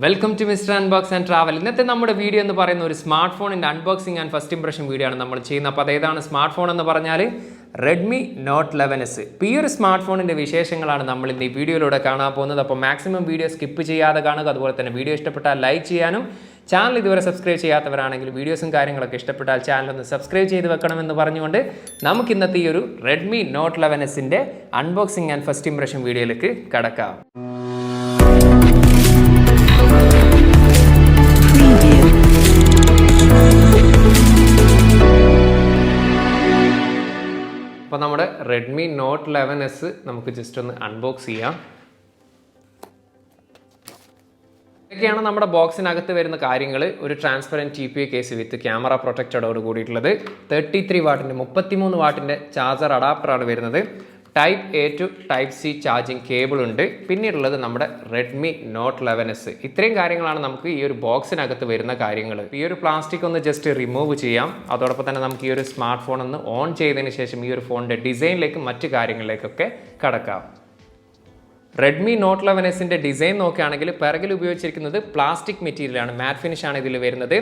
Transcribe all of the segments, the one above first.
Welcome to MrUnbox and Travel. ഇന്നത്തെ നമ്മുടെ video എന്ന് പറയുന്ന ഒരു സ്മാർട്ട് ഫോണിന്റെ unboxing and first impression video ആണ് നമ്മൾ ചെയ്യുന്നത്. അപ്പോൾ ഏതാണ് സ്മാർട്ട് ഫോൺ എന്ന് പറഞ്ഞാൽ Redmi Note 11S. ഈ ഒരു സ്മാർട്ട് ഫോണിന്റെ വിശേഷങ്ങളാണ് നമ്മൾ ഇന്ന് ഈ വീഡിയോയിലൂടെ കാണാൻ പോകുന്നത്. അപ്പോൾ മാക്സിമം വീഡിയോ സ്കിപ്പ് ചെയ്യാതെ കാണുക. അതുപോലെ തന്നെ വീഡിയോ ഇഷ്ടപ്പെട്ടാൽ ലൈക്ക് ചെയ്യാനും ചാനൽ ഇതുവരെ സബ്സ്ക്രൈബ് ചെയ്യാത്തവരാണെങ്കിൽ വീഡിയോസും കാര്യങ്ങളൊക്കെ ഇഷ്ടപ്പെട്ടാൽ ചാനൽ ഒന്ന് സബ്സ്ക്രൈബ് ചെയ്ത് വെക്കണമെന്ന് പറഞ്ഞുകൊണ്ട് നമുക്ക് ഇന്നത്തെ ഈ ഒരു Redmi Note 11Sന്റെ അൺബോക്സിംഗ് ആൻഡ് ഫസ്റ്റ് ഇംപ്രഷൻ വീഡിയോയിലേക്ക് കടക്കാം. അപ്പോൾ നമ്മുടെ Redmi Note 11S നമുക്ക് ജസ്റ്റ് ഒന്ന് അൺബോക്സ് ചെയ്യാം. ഇതൊക്കെയാണ് നമ്മുടെ ബോക്സിനകത്ത് വരുന്ന കാര്യങ്ങൾ. ഒരു transparent TPA case with camera പ്രൊട്ടക്റ്റഡോട് കൂടിയിട്ടുള്ളത്. 33 വാട്ടിൻ്റെ 33 വാട്ടിൻ്റെ ചാർജർ അഡാപ്റ്ററാണ് വരുന്നത്. Type A to Type C charging cable ഉണ്ട്. പിന്നീടുള്ളത് നമ്മുടെ Redmi Note 11S. ഇത്രയും കാര്യങ്ങളാണ് നമുക്ക് ഈ ഒരു ബോക്സിനകത്ത് വരുന്ന കാര്യങ്ങൾ. ഈ ഒരു പ്ലാസ്റ്റിക് ഒന്ന് ജസ്റ്റ് റിമൂവ് ചെയ്യാം. അതോടൊപ്പം തന്നെ നമുക്ക് ഈ ഒരു സ്മാർട്ട് ഫോൺ ഒന്ന് ഓൺ ചെയ്തതിന് ശേഷം ഈ ഒരു ഫോണിൻ്റെ ഡിസൈനിലേക്കും മറ്റു കാര്യങ്ങളിലേക്കൊക്കെ കടക്കാം. Redmi Note 11Sന്റെ ഡിസൈൻ നോക്കുകയാണെങ്കിൽ പിറകിൽ ഉപയോഗിച്ചിരിക്കുന്നത് പ്ലാസ്റ്റിക് മെറ്റീരിയലാണ്. മാറ്റ് ഫിനിഷ് ആണ് ഇതിൽ വരുന്നത്.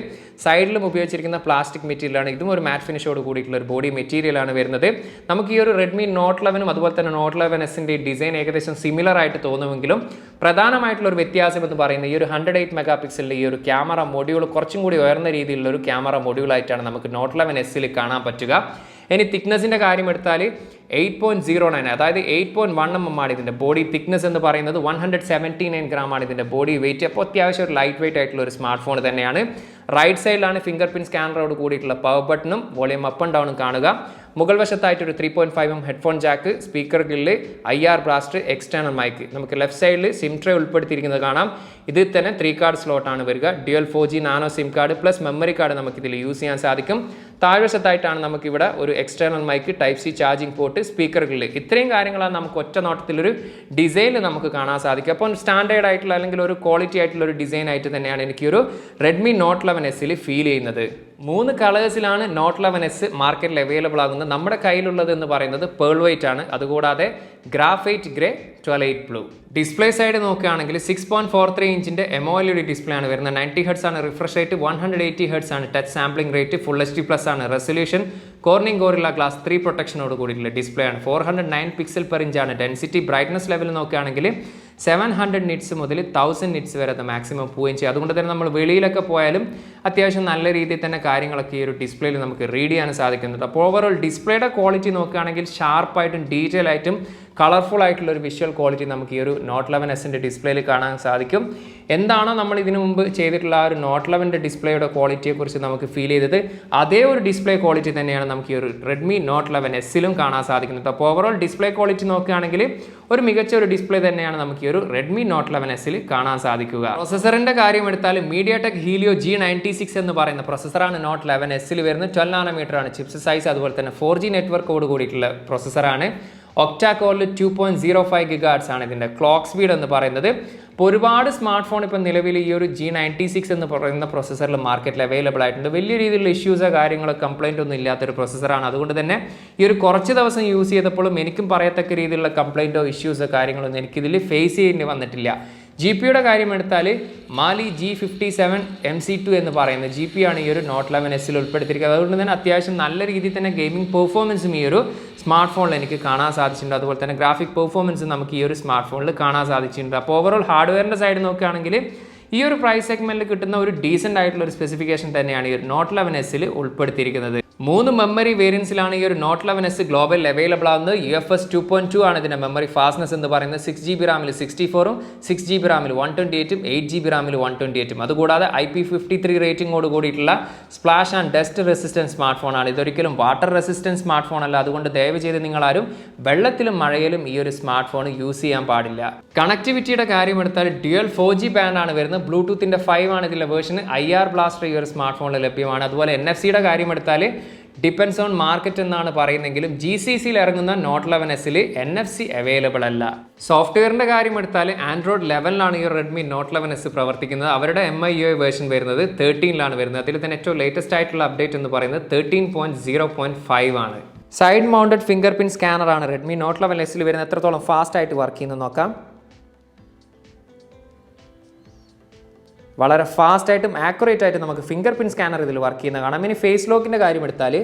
സൈഡിലും ഉപയോഗിച്ചിരിക്കുന്ന പ്ലാസ്റ്റിക് മെറ്റീരിയലാണ്. ഇതും ഒരു മാറ്റ് ഫിനിഷോട് കൂടിയിട്ടുള്ള ഒരു ബോഡി മെറ്റീരിയലാണ് വരുന്നത്. നമുക്ക് ഈ ഒരു Redmi Note 11ഉം അതുപോലെ തന്നെ Note 11Sന്റെ ഡിസൈൻ ഏകദേശം സിമിലർ ആയിട്ട് തോന്നുമെങ്കിലും പ്രധാനമായിട്ടുള്ള ഒരു വ്യത്യാസം എന്ന് പറയുന്നത് ഈ ഒരു 108 മെഗാ പിക്സലിൻ്റെ ഈ ഒരു ക്യാമറ മൊഡ്യൂൾ കുറച്ചും കൂടി ഉയർന്ന രീതിയിലുള്ള ഒരു ക്യാമറ മൊഡ്യൂളായിട്ടാണ് നമുക്ക് Note 11Sൽ കാണാൻ പറ്റുക. ഇനി തിക്നെസ്സിൻ്റെ കാര്യം എടുത്താൽ 8.09, അതായത് 8.1 mm ആണ് ഇതിൻ്റെ ബോഡി തിക്നെസ് എന്ന് പറയുന്നത്. 179 gram ആണ് ഇതിൻ്റെ ബോഡി വെയിറ്റ്. അപ്പോൾ അത്യാവശ്യം ഒരു ലൈറ്റ് വെയിറ്റ് ആയിട്ടുള്ള ഒരു സ്മാർട്ട് ഫോൺ തന്നെയാണ്. റൈറ്റ് സൈഡിലാണ് ഫിംഗർ പ്രിന്റ് സ്കാനറോട് കൂടിയിട്ടുള്ള പവർ ബട്ടണും വോളിയം അപ്പ് ആൻഡ് ഡൗണും കാണുക. മുകൾ വശത്തായിട്ട് ഒരു 3.5 mm headphone jack, speaker grill, IR blaster, external mic. നമുക്ക് ലെഫ്റ്റ് സൈഡിൽ സിം ട്രേ ഉൾപ്പെടുത്തിയിരിക്കുന്നത് കാണാം. ഇതിൽ തന്നെ 3 കാർഡ് സ്ലോട്ടാണ് വരിക. Dual 4G nano SIM card plus memory card നമുക്കിതിൽ യൂസ് ചെയ്യാൻ സാധിക്കും. താഴ്വശത്തായിട്ടാണ് നമുക്കിവിടെ ഒരു external mic, Type C charging port, speaker grill. ഇത്രയും കാര്യങ്ങളാണ് നമുക്ക് ഒറ്റ നോട്ടത്തിലൊരു ഡിസൈനിൽ നമുക്ക് കാണാൻ സാധിക്കും. അപ്പോൾ സ്റ്റാൻഡേർഡ് ആയിട്ടുള്ള അല്ലെങ്കിൽ ഒരു ക്വാളിറ്റി ആയിട്ടുള്ള ഒരു ഡിസൈൻ ആയിട്ട് തന്നെയാണ് എനിക്കൊരു Redmi Note 11Sൽ ഫീൽ ചെയ്യുന്നത്. 3 കളേഴ്സിലാണ് Note 11S മാർക്കറ്റിൽ അവൈലബിൾ ആകുന്നത്. നമ്മുടെ കയ്യിലുള്ളത് എന്ന് പറയുന്നത് പേൾ വൈറ്റ് ആണ്. അതുകൂടാതെ graphite grey, 12/8 blue. Display side നോക്കുകയാണെങ്കിൽ 6.43 ഇഞ്ചിൻ്റെ AMOLED ഡിസ്പ്ലേ ആണ് വരുന്നത്. 90 Hz ആണ് റിഫ്രഷ് റേറ്റ്, 180 Hz ആണ് touch sampling rate, full HD+ ആണ് റെസൊല്യൂഷൻ, കോർണിംഗ് ഗോറില്ല ഗ്ലാസ് 3 പ്രൊട്ടക്ഷനോട് കൂടിയിട്ടുള്ള ഡിസ്പ്ലേ ആണ്. 409 പിക്സൽ പെർ ഇഞ്ചാണ് ഡെൻസിറ്റി. ബ്രൈറ്റ്നസ് ലെവൽ നോക്കുകയാണെങ്കിൽ 700 nits മുതൽ 1000 nits വരെ മാക്സിമം പോവുകയും ചെയ്യും. അതുകൊണ്ട് തന്നെ നമ്മൾ വെളിയിലൊക്കെ പോയാലും അത്യാവശ്യം നല്ല രീതിയിൽ തന്നെ കാര്യങ്ങളൊക്കെ ഈ ഒരു ഡിസ്പ്ലേയിൽ നമുക്ക് റീഡ് ചെയ്യാൻ സാധിക്കുന്നുണ്ട്. അപ്പോൾ ഓവറോൾ ഡിസ്പ്ലേയുടെ ക്വാളിറ്റി നോക്കുകയാണെങ്കിൽ ഷാർപ്പായിട്ടും ഡീറ്റെയിൽ ആയിട്ടും കളർഫുൾ ആയിട്ടുള്ള ഒരു വിഷ്വൽ ക്വാളിറ്റി നമുക്ക് ഈ ഒരു Note 11Sന്റെ ഡിസ്പ്ലേയിൽ കാണാൻ സാധിക്കും. എന്താണോ നമ്മൾ ഇതിനു മുമ്പ് ചെയ്തിട്ടുള്ള ആ ഒരു Note 11ന്റെ ഡിസ്പ്ലേയുടെ ക്വാളിറ്റിയെക്കുറിച്ച് നമുക്ക് ഫീൽ ചെയ്തത്, അതേ ഒരു ഡിസ്പ്ലേ ക്വാളിറ്റി തന്നെയാണ് നമുക്ക് ഈ ഒരു Redmi Note 11Sലും കാണാൻ സാധിക്കുന്നത്. അപ്പോൾ ഓവറോൾ ഡിസ്പ്ലേ ക്വാളിറ്റി നോക്കുകയാണെങ്കിൽ ഒരു മികച്ച ഒരു ഡിസ്പ്ലേ തന്നെയാണ് നമുക്ക് ഈ ഒരു Redmi Note 11Sൽ കാണാൻ സാധിക്കുക. പ്രൊസസ്സറിന്റെ കാര്യം എടുത്താൽ MediaTek Helio G96 എന്ന് പറയുന്ന പ്രൊസസ്സറാണ് Note 11Sൽ വരുന്നത്. 12 nm ആണ് ചിപ്സ് സൈസ്. അതുപോലെ തന്നെ 4G നെറ്റ്വർക്കോട് കൂടിയിട്ടുള്ള പ്രൊസസ്സറാണ്. ഒക്ടാ കോറിൽ 2.05 GHz ആണ് ഇതിൻ്റെ ക്ലോക്ക് സ്പീഡ് എന്ന് പറയുന്നത്. ഇപ്പോൾ ഒരുപാട് സ്മാർട്ട് ഫോൺ ഇപ്പോൾ നിലവിൽ ഈ ഒരു G96 എന്ന് പറയുന്ന പ്രൊസസ്സറിൽ മാർക്കറ്റിൽ അവൈലബിൾ ആയിട്ടുണ്ട്. വലിയ രീതിയിലുള്ള ഇഷ്യൂസോ കാര്യങ്ങളോ കംപ്ലൈൻ്റ് ഒന്നും ഇല്ലാത്തൊരു പ്രൊസസ്സറാണ്. അതുകൊണ്ട് തന്നെ ഈ ഒരു കുറച്ച് ദിവസം യൂസ് ചെയ്തപ്പോഴും എനിക്കും പറയത്തക്ക രീതിയിലുള്ള കംപ്ലൈൻറ്റോ ഇഷ്യൂസോ കാര്യങ്ങളൊന്നും എനിക്കിതിൽ ഫേസ് ചെയ്യേണ്ടി വന്നിട്ടില്ല. GPUയുടെ കാര്യം എടുത്താൽ മാലി G57 MC2 എന്ന് പറയുന്ന GPU ആണ് ഈ ഒരു Note 11Sൽ ഉൾപ്പെടുത്തിയിരിക്കുന്നത്. അതുകൊണ്ട് തന്നെ അത്യാവശ്യം നല്ല രീതിയിൽ തന്നെ ഗെയിമിംഗ് പെർഫോമൻസും ഈ ഒരു സ്മാർട്ട് ഫോണിൽ എനിക്ക് കാണാൻ സാധിച്ചിട്ടുണ്ട്. അതുപോലെ തന്നെ ഗ്രാഫിക് പെർഫോമൻസ് നമുക്ക് ഈ ഒരു സ്മാർട്ട് ഫോണിൽ കാണാൻ സാധിച്ചിട്ടുണ്ട്. അപ്പോൾ ഓവറോൾ ഹാർഡ്വെയറിൻ്റെ സൈഡ് നോക്കുകയാണെങ്കിൽ ഈ ഒരു പ്രൈസ് സെഗ്മെൻറ്റിൽ കിട്ടുന്ന ഒരു ഡീസൻ്റ് ആയിട്ടുള്ള ഒരു സ്പെസിഫിക്കേഷൻ തന്നെയാണ് ഈ ഒരു Note 11Sൽ ഉൾപ്പെടുത്തിയിരിക്കുന്നത്. 3 മെമ്മറി വേരിയൻസിലാണ് ഈ ഒരു Note 11S ഗ്ലോബൽ അവൈലബിൾ ആകുന്നത്. UFS 2.2 ആണ് ഇതിൻ്റെ മെമ്മറി ഫാസ്റ്റ്നെസ് എന്ന് പറയുന്നത്. 6GB റാമിൽ 64ഉം 6GB റാമിൽ 128ഉം 8GB റാമിൽ 128ഉം. അതുകൂടാതെ IP53 റേറ്റിംഗോട് കൂടിയിട്ടുള്ള splash and dust resistance smart ഫോണാണ്. ഇതൊരിക്കലും വാട്ടർ റെസിസ്റ്റൻസ് സ്മാർട്ട് ഫോൺ അല്ല. അതുകൊണ്ട് ദയവ് ചെയ്ത് നിങ്ങളാരും വെള്ളത്തിലും മഴയിലും ഈ ഒരു സ്മാർട്ട് ഫോൺ യൂസ് ചെയ്യാൻ പാടില്ല. കണക്ടിവിറ്റിയുടെ കാര്യം എടുത്താൽ ഡ്യുവൽ 4G ബാൻഡ് ആണ് വരുന്നത്. ബ്ലൂടൂത്തിൻ്റെ 5 ആണ് ഇതിൻ്റെ വേർഷൻ. IR ബ്ലാസ്റ്റർ ഈ ഒരു സ്മാർട്ട് ഫോണിൽ ലഭ്യമാണ്. അതുപോലെ NFC-യുടെ കാര്യം എടുത്താൽ ഡിപ്പെൻസ് ഓൺ മാർക്കറ്റ് എന്നാണ് പറയുന്നെങ്കിലും GCCയിൽ ഇറങ്ങുന്ന Note 11Sൽ NFC അവൈലബിൾ അല്ല. സോഫ്റ്റ്വെയറിൻ്റെ കാര്യം എടുത്താൽ Android 11ലാണ് ഈ Redmi Note 11S പ്രവർത്തിക്കുന്നത്. അവരുടെ MIUI വേർഷൻ വരുന്നത് 13ലാണ് വരുന്നത്. അതിൽ തന്നെ ഏറ്റവും ലേറ്റസ്റ്റ് ആയിട്ടുള്ള അപ്ഡേറ്റ് എന്ന് പറയുന്നത് 13.0.5 ആണ്. സൈഡ് മൗണ്ടഡ് ഫിംഗർ പ്രിന്റ് സ്കാനറാണ് Redmi Note 11Sൽ വരുന്നത്. എത്രത്തോളം ഫാസ്റ്റ് ആയിട്ട് വർക്ക് ചെയ്യുന്നത് നോക്കാം. വളരെ ഫാസ്റ്റായിട്ടും ആക്യുറേറ്റ് ആയിട്ട് നമുക്ക് ഫിംഗർ പ്രിൻറ്റ് സ്കാനർ ഇതിൽ വർക്ക് ചെയ്യുന്ന കാണാം. ഇനി ഫേസ് ലോക്കിൻ്റെ കാര്യം എടുത്താൽ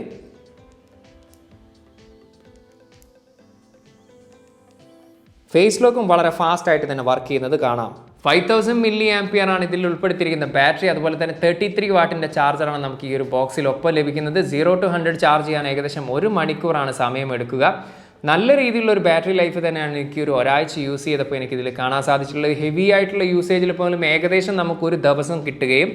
ഫേസ് ലോക്കും വളരെ ഫാസ്റ്റായിട്ട് തന്നെ വർക്ക് ചെയ്യുന്നത് കാണാം. 5000 mAh ആണ് ഇതിൽ ഉൾപ്പെടുത്തിയിരിക്കുന്ന ബാറ്ററി. അതുപോലെ തന്നെ 33 വാട്ടിൻ്റെ ചാർജറാണ് നമുക്ക് ഈ ഒരു ബോക്സിൽ ഒപ്പം ലഭിക്കുന്നത്. 0 to 100 ചാർജ് ചെയ്യാൻ ഏകദേശം 1 മണിക്കൂറാണ് സമയം എടുക്കുക. നല്ല രീതിയിലുള്ള ഒരു ബാറ്ററി ലൈഫ് തന്നെയാണ് എനിക്ക് ഒരു ഒരാഴ്ച യൂസ് ചെയ്തപ്പോൾ എനിക്കിതിൽ കാണാൻ സാധിച്ചിട്ടുള്ളത്. ഹെവി ആയിട്ടുള്ള യൂസേജിൽ പോലും ഏകദേശം നമുക്കൊരു ദിവസം കിട്ടുകയും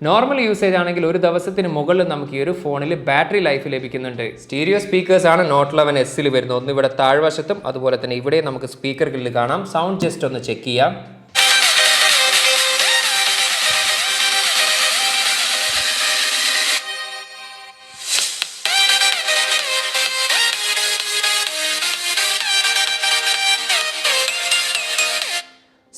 നോർമൽ യൂസേജ് ആണെങ്കിൽ ഒരു ദിവസത്തിന് മുകളിൽ നമുക്ക് ഈ ഒരു ഫോണിൽ ബാറ്ററി ലൈഫ് ലഭിക്കുന്നുണ്ട്. സ്റ്റീരിയോ സ്പീക്കേഴ്സാണ് നോട്ട് 11S വരുന്നത്. ഒന്ന് ഇവിടെ താഴ്വശത്തും അതുപോലെ തന്നെ ഇവിടെ നമുക്ക് സ്പീക്കർ ഗ്രില്ല് കാണാം. സൗണ്ട് ജസ്റ്റ് ഒന്ന് ചെക്ക് ചെയ്യാം.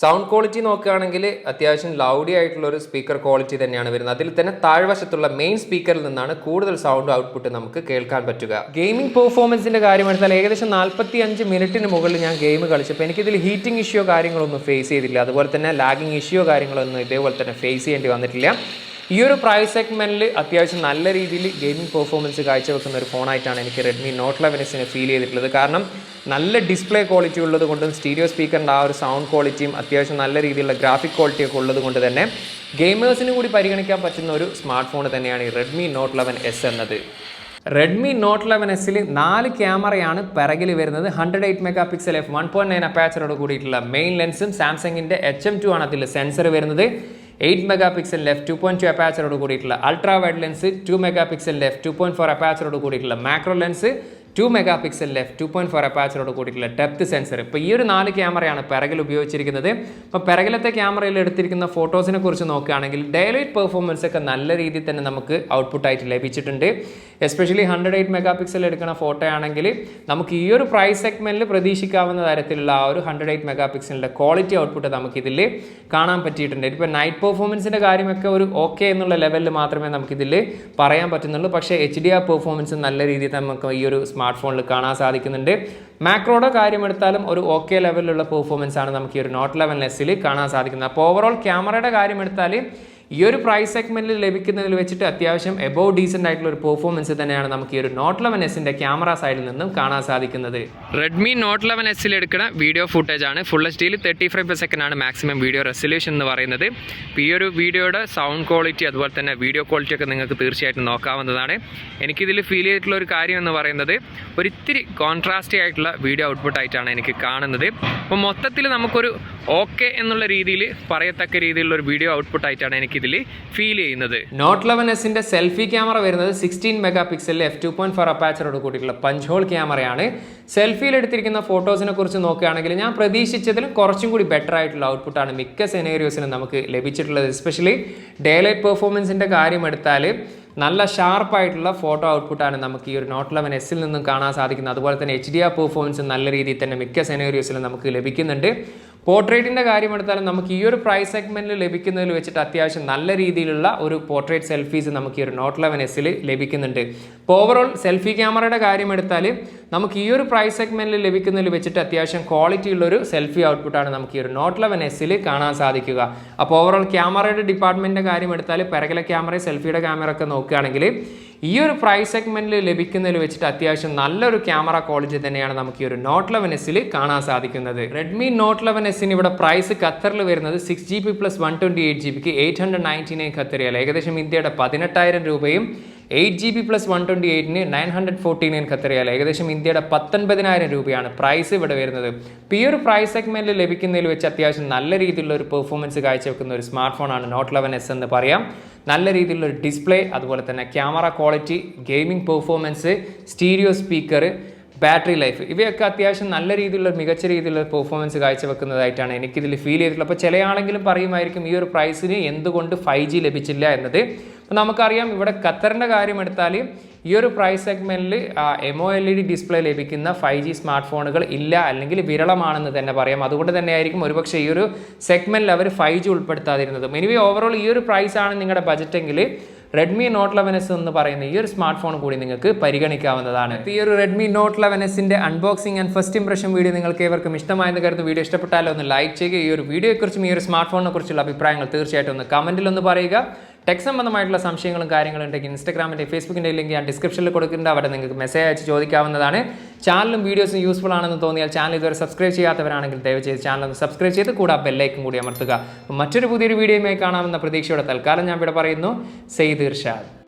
സൗണ്ട് ക്വാളിറ്റി നോക്കുകയാണെങ്കിൽ അത്യാവശ്യം ലൗഡി ആയിട്ടുള്ള ഒരു സ്പീക്കർ ക്വാളിറ്റി തന്നെയാണ് വരുന്നത്. അതിൽ തന്നെ താഴ്വശത്തുള്ള മെയിൻ സ്പീക്കറിൽ നിന്നാണ് കൂടുതൽ സൗണ്ട് ഔട്ട്പുട്ട് നമുക്ക് കേൾക്കാൻ പറ്റുക. ഗെയിമിംഗ് പെർഫോമൻസിന്റെ കാര്യം എടുത്താൽ ഏകദേശം 45 മിനിറ്റിന് മുകളിൽ ഞാൻ ഗെയിം കളിച്ചപ്പോൾ എനിക്കിതിൽ ഹീറ്റിംഗ് ഇഷ്യോ കാര്യങ്ങളൊന്നും ഫേസ് ചെയ്തില്ല. അതുപോലെ തന്നെ ലാഗിങ് ഇഷ്യോ കാര്യങ്ങളൊന്നും ഇതേപോലെ തന്നെ ഫേസ് ചെയ്യേണ്ടി വന്നിട്ടില്ല. ഈ ഒരു പ്രൈസ് സെഗ്മെൻറ്റിൽ അത്യാവശ്യം നല്ല രീതിയിൽ ഗെയിമിംഗ് പെർഫോമൻസ് കാഴ്ചവെക്കുന്ന ഒരു ഫോണായിട്ടാണ് എനിക്ക് റെഡ്മി നോട്ട് 11 ഫീൽ ചെയ്തിട്ടുള്ളത്. കാരണം നല്ല ഡിസ്പ്ലേ ക്വാളിറ്റി ഉള്ളത് കൊണ്ടും സ്റ്റീരിയോ സ്പീക്കറിൻ്റെ ആ ഒരു സൗണ്ട് ക്വാളിറ്റിയും അത്യാവശ്യം നല്ല രീതിയിലുള്ള ഗ്രാഫിക് ക്വാളിറ്റിയൊക്കെ ഉള്ളത് കൊണ്ട് തന്നെ ഗെയിമേഴ്സിനും കൂടി പരിഗണിക്കാൻ പറ്റുന്ന ഒരു സ്മാർട്ട് ഫോൺ തന്നെയാണ് ഈ റെഡ്മി നോട്ട് 11 എന്നത്. റെഡ്മി നോട്ട് 11 4 ക്യാമറയാണ് പിറകിൽ വരുന്നത്. 108 MP f1.9 അപ്പാച്ചറോട് കൂടിയിട്ടുള്ള മെയിൻ ലെൻസും സാംസങ്ങിൻ്റെ HM2 ആണ് അതിൽ സെൻസർ വരുന്നത്. 8 MP f2.2 അപ്പാച്ചറോട് കൂടിയിട്ടുള്ള ultra wide lens, 2 MP f2.4 അപ്പാച്ചറോട് കൂടിയിട്ടുള്ള മാക്രോ ലെൻസ്, 2 MP f2.4 അപ്പാച്ചറോട് കൂടിയിട്ടുള്ള ഡെപ്ത് സെൻസർ. ഇപ്പോൾ ഈ ഒരു 4 ക്യാമറയാണ് പിറകിൽ ഉപയോഗിച്ചിരിക്കുന്നത്. അപ്പോൾ പിറകിലത്തെ ക്യാമറയിൽ എടുത്തിരിക്കുന്ന ഫോട്ടോസിനെ കുറിച്ച് നോക്കുകയാണെങ്കിൽ ഡൈലൈറ്റ് പെർഫോമൻസ് ഒക്കെ നല്ല രീതിയിൽ തന്നെ നമുക്ക് ഔട്ട്പുട്ടായിട്ട് ലഭിച്ചിട്ടുണ്ട്. എസ്പെഷ്യലി 108 MP എടുക്കുന്ന ഫോട്ടോ ആണെങ്കിൽ നമുക്ക് ഈ ഒരു പ്രൈസ് സെഗ്മെൻറ്റിൽ പ്രതീക്ഷിക്കാവുന്ന തരത്തിലുള്ള ആ ഒരു 108 MP ക്വാളിറ്റി ഔട്ട്പുട്ട് നമുക്കിതിൽ കാണാൻ പറ്റിയിട്ടുണ്ട്. ഇപ്പോൾ നൈറ്റ് പെർഫോമൻസിൻ്റെ കാര്യമൊക്കെ ഒരു ഓക്കെ എന്നുള്ള ലെവലിൽ മാത്രമേ നമുക്കിതിൽ പറയാൻ പറ്റുന്നുള്ളൂ. പക്ഷേ HDR പെർഫോമൻസ് നല്ല രീതിയിൽ നമുക്ക് ഈ ഒരു സ്മാർട്ട് ഫോണിൽ കാണാൻ സാധിക്കുന്നുണ്ട്. മാക്രോയുടെ കാര്യം എടുത്താലും ഒരു ഓക്കെ ലെവലിലുള്ള പെർഫോമൻസ് ആണ് നമുക്ക് ഈ ഒരു നോട്ട് 11 കാണാൻ സാധിക്കുന്നത്. അപ്പോൾ ഓവറോൾ ക്യാമറയുടെ കാര്യം എടുത്താൽ ഈ ഒരു പ്രൈസ് സെഗ്മെൻറ്റിൽ ലഭിക്കുന്നതിൽ വെച്ചിട്ട് അത്യാവശ്യം എബോവ് ഡീസൻ്റ് ആയിട്ടുള്ള ഒരു പെർഫോമൻസ് തന്നെയാണ് നമുക്ക് ഈ ഒരു നോട്ട് 11 ക്യാമറ സൈഡിൽ നിന്നും കാണാൻ സാധിക്കുന്നത്. റെഡ്മി നോട്ട് 11 എടുക്കുന്ന വീഡിയോ ഫുട്ടേജ് ആണ്. ഫുൾ HDയിൽ 30 frames per second ആണ് മാക്സിമം വീഡിയോ റെസൊല്യൂഷൻ എന്ന് പറയുന്നത്. അപ്പോൾ ഈ ഒരു വീഡിയോയുടെ സൗണ്ട് ക്വാളിറ്റി അതുപോലെ തന്നെ വീഡിയോ ക്വാളിറ്റി ഒക്കെ നിങ്ങൾക്ക് തീർച്ചയായിട്ടും നോക്കാവുന്നതാണ്. എനിക്കിതിൽ ഫീൽ ചെയ്തിട്ടുള്ള ഒരു കാര്യം എന്ന് പറയുന്നത് ഒരിത്തിരി കോൺട്രാസ്റ്റി ആയിട്ടുള്ള വീഡിയോ ഔട്ട്പുട്ട് ആയിട്ടാണ് എനിക്ക് കാണുന്നത്. അപ്പോൾ മൊത്തത്തിൽ നമുക്കൊരു ഓക്കെ എന്നുള്ള രീതിയിൽ പറയത്തക്ക രീതിയിലുള്ള ഒരു വീഡിയോ ഔട്ട്പുട്ട് ആയിട്ടാണ് എനിക്കിതിൽ ഫീൽ ചെയ്യുന്നത്. നോട്ട് 11 സെൽഫി ക്യാമറ വരുന്നത് 16 MP f2.4 അപ്പാച്ചറോട് കൂടിയിട്ടുള്ള പഞ്ച് ഹോൾ ക്യാമറയാണ്. സെൽഫിയിൽ എടുത്തിരിക്കുന്ന ഫോട്ടോസിനെ കുറിച്ച് നോക്കുകയാണെങ്കിൽ ഞാൻ പ്രതീക്ഷിച്ചതിലും കുറച്ചും കൂടി ബെറ്റർ ആയിട്ടുള്ള ഔട്ട്പുട്ടാണ് മിക്ക സെനേറിയോസിനും നമുക്ക് ലഭിച്ചിട്ടുള്ളത്. എസ്പെഷ്യലി ഡേലൈറ്റ് പെർഫോമൻസിൻ്റെ കാര്യം എടുത്താൽ നല്ല ഷാർപ്പായിട്ടുള്ള ഫോട്ടോ ഔട്ട്പുട്ടാണ് നമുക്ക് ഈ ഒരു നോട്ട് 11 നിന്നും കാണാൻ സാധിക്കുന്നത്. അതുപോലെ തന്നെ HDR പെർഫോമൻസ് നല്ല രീതിയിൽ തന്നെ മിക്ക സെനേറിയോസിലും നമുക്ക് ലഭിക്കുന്നുണ്ട്. പോർട്രേറ്റിൻ്റെ കാര്യം എടുത്താലും നമുക്ക് ഈ ഒരു പ്രൈസ് സെഗ്മെൻറ്റിൽ ലഭിക്കുന്നതിൽ വെച്ചിട്ട് അത്യാവശ്യം നല്ല രീതിയിലുള്ള ഒരു പോർട്രേറ്റ് സെൽഫീസ് നമുക്ക് ഈ ഒരു നോട്ട് 11 ലഭിക്കുന്നുണ്ട്. അപ്പോൾ ഓവറോൾ സെൽഫി ക്യാമറയുടെ കാര്യം എടുത്താൽ നമുക്ക് ഈ ഒരു പ്രൈസ് സെഗ്മെൻറ്റിൽ ലഭിക്കുന്നതിൽ വെച്ചിട്ട് അത്യാവശ്യം ക്വാളിറ്റി ഉള്ളൊരു സെൽഫി ഔട്ട്പുട്ടാണ് നമുക്ക് ഈ ഒരു നോട്ട് 11 കാണാൻ സാധിക്കുക. അപ്പോൾ ഓവറോൾ ക്യാമറയുടെ ഡിപ്പാർട്ട്മെൻറ്റിൻ്റെ കാര്യം എടുത്താൽ പിറകിലെ ക്യാമറ സെൽഫിയുടെ ക്യാമറ ഒക്കെ നോക്കുകയാണെങ്കിൽ ഈ ഒരു പ്രൈസ് സെഗ്മെൻറ്റിൽ ലഭിക്കുന്നതിൽ വെച്ചിട്ട് അത്യാവശ്യം നല്ലൊരു ക്യാമറ ക്വാളിറ്റി തന്നെയാണ് നമുക്ക് ഈ ഒരു നോട്ട് 11 കാണാൻ സാധിക്കുന്നത്. റെഡ്മി നോട്ട് 11 ഇവിടെ പ്രൈസ് ഖത്തറിൽ വരുന്നത് 6GB + 128GB 899 ഖത്തർ റിയാൽ, ഏകദേശം ഇന്ത്യയുടെ 18,000 രൂപയും 8GB + 128 949 ഖത്തർ റിയാൽ, ഏകദേശം ഇന്ത്യയുടെ 19,000 രൂപയാണ് പ്രൈസ് ഇവിടെ വരുന്നത്. ഇപ്പോൾ ഈ ഒരു പ്രൈസ് സെഗ്മെൻറ്റിൽ ലഭിക്കുന്നതിൽ വെച്ച് അത്യാവശ്യം നല്ല രീതിയിലുള്ള ഒരു പെർഫോമൻസ് കാഴ്ചവെക്കുന്ന ഒരു സ്മാർട്ട് ഫോണാണ് നോട്ട് 11 എന്ന് പറയാം. നല്ല രീതിയിലുള്ള ഡിസ്പ്ലേ, അതുപോലെ തന്നെ camera quality, gaming performance, stereo speaker, battery life, ഇവയൊക്കെ അത്യാവശ്യം നല്ല രീതിയിലുള്ള മികച്ച രീതിയിലുള്ള പെർഫോമൻസ് കാഴ്ചവെക്കുന്നതായിട്ടാണ് എനിക്കിതിൽ ഫീൽ ചെയ്തിട്ടുള്ളത്. അപ്പോൾ ചില ആളെങ്കിലും പറയുമായിരിക്കും ഈ ഒരു പ്രൈസിന് എന്തുകൊണ്ട് 5G ലഭിച്ചില്ല എന്നത്. അപ്പോൾ നമുക്കറിയാം ഇവിടെ ഖത്തറിൻ്റെ കാര്യം എടുത്താൽ ഈ ഒരു പ്രൈസ് സെഗ്മെൻറ്റിൽ MOLED ഡിസ്പ്ലേ ലഭിക്കുന്ന 5G സ്മാർട്ട് ഫോണുകൾ ഇല്ല, അല്ലെങ്കിൽ വിരളമാണെന്ന് തന്നെ പറയാം. അതുകൊണ്ട് തന്നെയായിരിക്കും ഒരുപക്ഷെ ഈ ഒരു സെഗ്മെൻറ്റിൽ അവർ 5G ഉൾപ്പെടുത്താതിരുന്നത്. എനിവേ ഓവറോൾ ഈ ഒരു പ്രൈസാണ് നിങ്ങളുടെ ബജറ്റെങ്കിൽ Redmi Note 11S എന്ന് പറയുന്ന ഈ ഒരു സ്മാർട്ട് ഫോൺ കൂടി നിങ്ങൾക്ക് പരിഗണിക്കാവുന്നതാണ്. ഈ ഒരു Redmi Note 11Sന്റെ unboxing and first impression video നിങ്ങൾക്ക് ഏവർക്കും ഇഷ്ടമായെന്ന് കരുതുന്നു. വീഡിയോ ഇഷ്ടപ്പെട്ടാലോ ഒന്ന് ലൈക്ക് ചെയ്യുക. ഈ ഒരു വീഡിയോയെക്കുറിച്ചും ഈ ഒരു സ്മാർട്ട് ഫോണിനെ കുറിച്ചുള്ള അഭിപ്രായങ്ങൾ തീർച്ചയായിട്ടും ഒന്ന് കമന്റിൽ ഒന്ന് പറയുക. ടെക് സംബന്ധമായിട്ടുള്ള സംശയങ്ങളും കാര്യങ്ങളും ഉണ്ടെങ്കിൽ ഇൻസ്റ്റാഗ്രാമിൻ്റെ ഫേസ്ബുക്കിൻ്റെ ലിങ്ക് ഞാൻ ഡിസ്ക്രിപ്ഷനിൽ കൊടുക്കുന്നുണ്ട്. അവിടെ നിങ്ങൾക്ക് മെസ്സേജ് അയച്ച് ചോദിക്കാവുന്നതാണ്. ചാനലും വീഡിയോസും യൂസ്ഫുൾ ആണെന്ന് തോന്നിയാൽ ചാനൽ ഇതുവരെ സബ്സ്ക്രൈബ് ചെയ്യാത്തവരാണെങ്കിൽ ദയവ് ചെയ്ത് ചാനൽ ഒന്ന് സബ്സ്ക്രൈബ് ചെയ്ത് കൂടെ ബെല്ലൈക്കും കൂടി അമർത്തുക. മറ്റൊരു പുതിയൊരു വീഡിയോയുമായി കാണാമെന്ന പ്രതീക്ഷയോടെ തൽക്കാലം ഞാൻ ഇവിടെ പറയുന്നു. സെയ്ദ് ഇർഷാദ്.